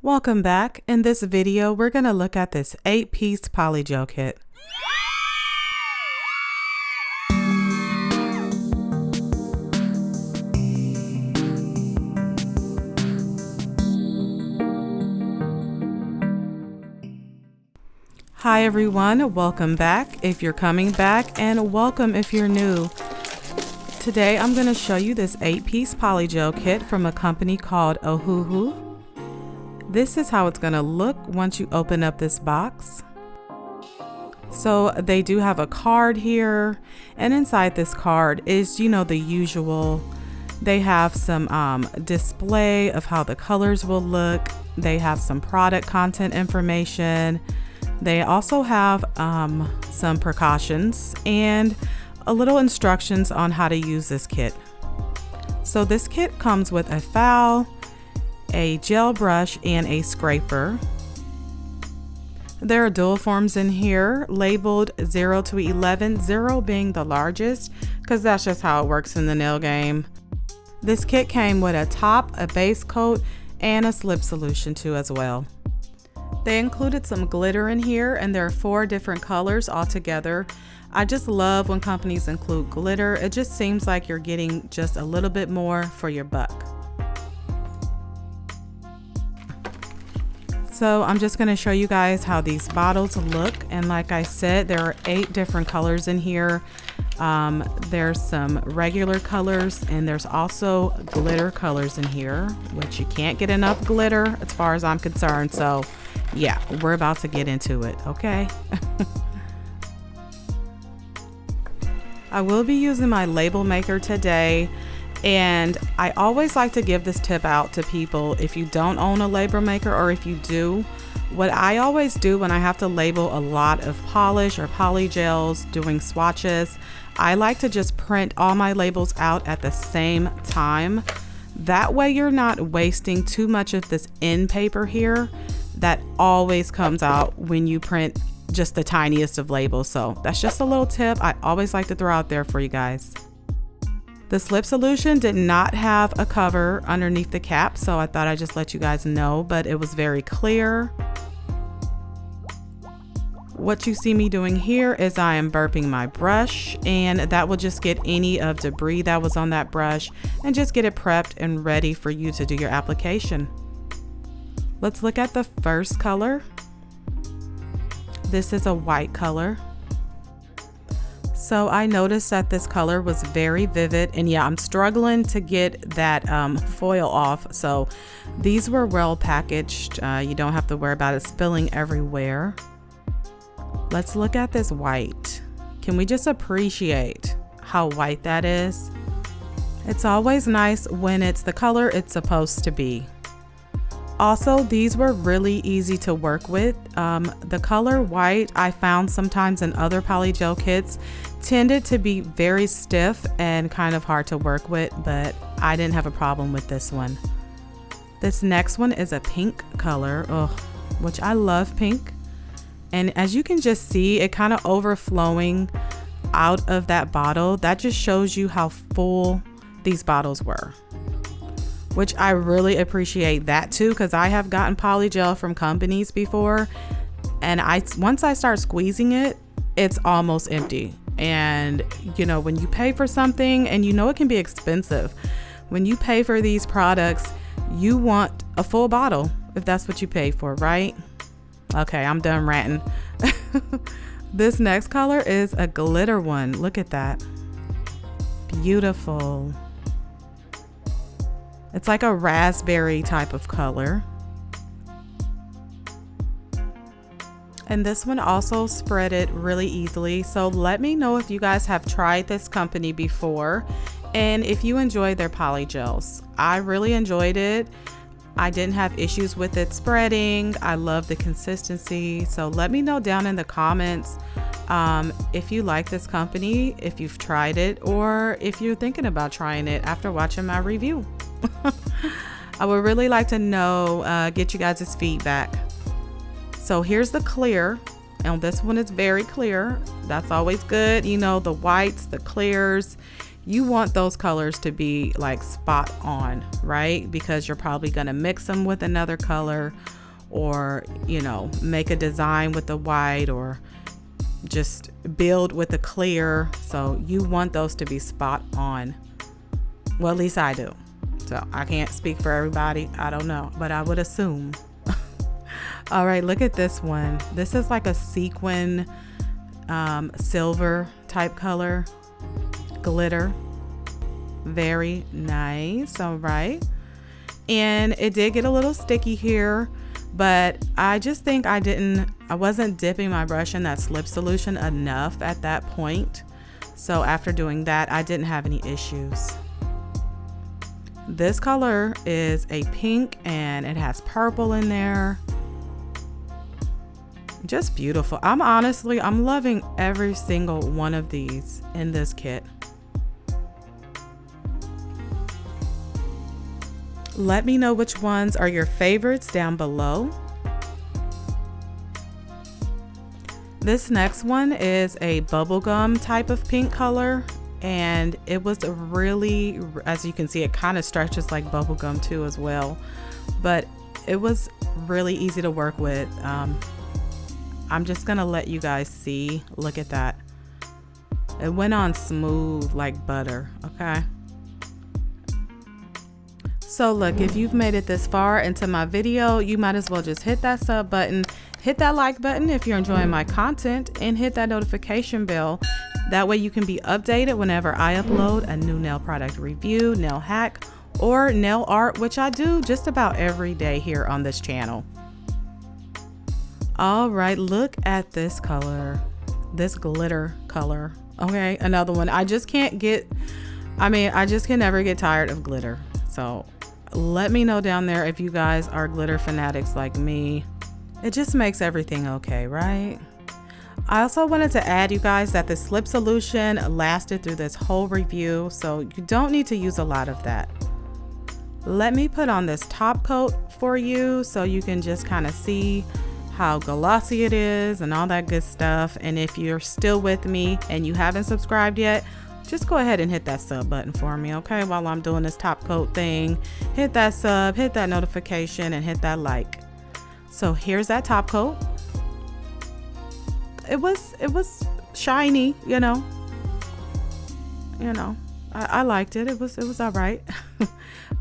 Welcome back. In this video, we're going to look at this 8-piece Polygel kit. Hi everyone, welcome back if you're coming back, and welcome if you're new. Today I'm going to show you this 8-piece Polygel kit from a company called Ohuhu. This is how it's going to look once you open up this box. So they do have a card here, and inside this card is, you know, the usual. They have some display of how the colors will look. They have some product content information. They also have some precautions and a little instructions on how to use this kit. So this kit comes with a file, a gel brush, and a scraper. There are dual forms in here labeled 0 to 11, 0 being the largest because that's just how it works in the nail game. This kit came with a top, a base coat, and a slip solution too as well. They included some glitter in here, and there are 4 different colors altogether. I just love when companies include glitter. It just seems like you're getting just a little bit more for your buck. So I'm just going to show you guys how these bottles look, and like I said, there are 8 different colors in here. There's some regular colors, and there's also glitter colors in here, which you can't get enough glitter as far as I'm concerned. So yeah, we're about to get into it, okay? I will be using my label maker today, and I always like to give this tip out to people if you don't own a label maker, or if you do. What I always do when I have to label a lot of polish or polygels doing swatches, I like to just print all my labels out at the same time. That way you're not wasting too much of this end paper here that always comes out when you print just the tiniest of labels. So that's just a little tip I always like to throw out there for you guys. The slip solution did not have a cover underneath the cap, so I thought I'd just let you guys know, but it was very clear. What you see me doing here is I am burping my brush, and that will just get any of debris that was on that brush and just get it prepped and ready for you to do your application. Let's look at the first color. This is a white color. So I noticed that this color was very vivid, and yeah, I'm struggling to get that foil off. So these were well packaged. You don't have to worry about it spilling everywhere. Let's look at this white. Can we just appreciate how white that is? It's always nice when it's the color it's supposed to be. Also, these were really easy to work with. The color white I found sometimes in other polygel kits tended to be very stiff and kind of hard to work with, but I didn't have a problem with this one. This next one is a pink color, which I love pink. And as you can just see, it kind of overflowing out of that bottle. That just shows you how full these bottles were, which I really appreciate that too, because I have gotten polygel from companies before, and once I start squeezing it, it's almost empty. And you know, when you pay for something, and you know it can be expensive, when you pay for these products, you want a full bottle if that's what you pay for, right? Okay, I'm done ranting. This next color is a glitter one. Look at that. Beautiful. It's like a raspberry type of color. And this one also spreaded really easily. So let me know if you guys have tried this company before and if you enjoy their polygels. I really enjoyed it. I didn't have issues with it spreading. I love the consistency. So let me know down in the comments if you like this company, if you've tried it, or if you're thinking about trying it after watching my review. I would really like to know, get you guys' feedback. So here's the clear, and this one is very clear. That's always good. You know, the whites, the clears, you want those colors to be like spot on, right? Because you're probably gonna mix them with another color, or, you know, make a design with the white, or just build with the clear. So you want those to be spot on. Well, at least I do. So I can't speak for everybody. I don't know, but I would assume. All right, look at this one. This is like a sequin silver type color, glitter. Very nice. All right. And it did get a little sticky here, but I just think I wasn't dipping my brush in that slip solution enough at that point. So after doing that, I didn't have any issues. This color is a pink and it has purple in there. Just beautiful. I'm loving every single one of these in this kit. Let me know which ones are your favorites down below. This next one is a bubblegum type of pink color, and it was really, as you can see, it kind of stretches like bubblegum too as well, but it was really easy to work with. I'm just gonna let you guys see. Look at that. It went on smooth like butter. Okay. So look, if you've made it this far into my video, you might as well just hit that sub button, hit that like button if you're enjoying my content, and hit that notification bell. That way you can be updated whenever I upload a new nail product review, nail hack, or nail art, which I do just about every day here on this channel. All right, look at this color, this glitter color. Okay, another one. I just can never get tired of glitter. So let me know down there if you guys are glitter fanatics like me. It just makes everything okay, right? I also wanted to add, you guys, that the slip solution lasted through this whole review, so you don't need to use a lot of that. Let me put on this top coat for you so you can just kind of see how glossy it is and all that good stuff. And if you're still with me and you haven't subscribed yet, just go ahead and hit that sub button for me, okay? While I'm doing this top coat thing, hit that sub, hit that notification, and hit that like. So here's that top coat. It was shiny, you know. I liked it. It was all right.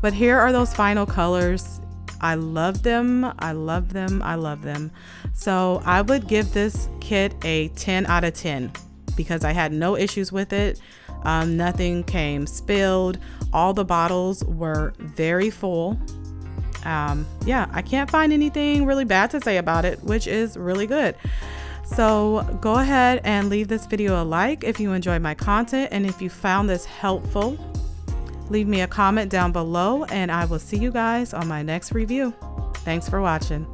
But here are those final colors. I love them. I love them. I love them. So I would give this kit a 10 out of 10 because I had no issues with it. Nothing came spilled. All the bottles were very full. Yeah, I can't find anything really bad to say about it, which is really good. So go ahead and leave this video a like if you enjoyed my content, and if you found this helpful, leave me a comment down below, and I will see you guys on my next review. Thanks for watching.